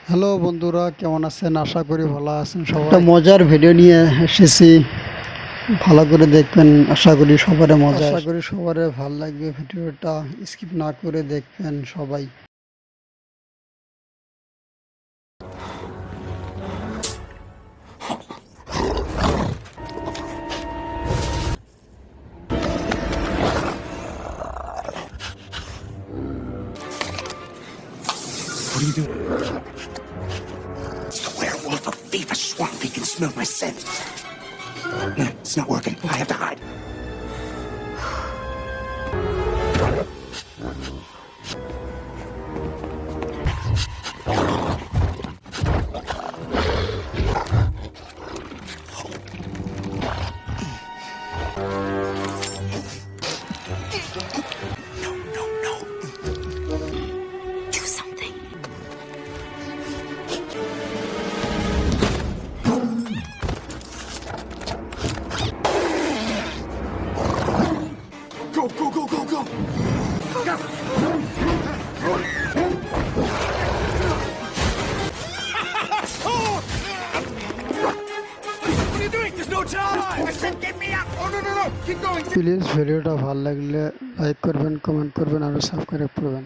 Hello বন্ধুরা, কেমন আছেন? আশা করি ভালো আছেন সবাই। একটা মজার ভিডিও নিয়ে এসেছি, ভালো করে দেখবেন। আশা করি সবারই ভালো লাগবে। ভিডিওটা স্কিপ না করে দেখবেন সবাই। What are you doing? It's the werewolf of Beaver Swamp. He can smell my scent. No, it's not working. I have to hide. No, no, no. Do something. Go, go, go, go, go. Go. What are you doing? There's no time. I said get me up. Oh, no, no, no. Keep going. Please ভিডিওটা ভালো লাগলে like করবেন, comment করবেন আর subscribe করবেন।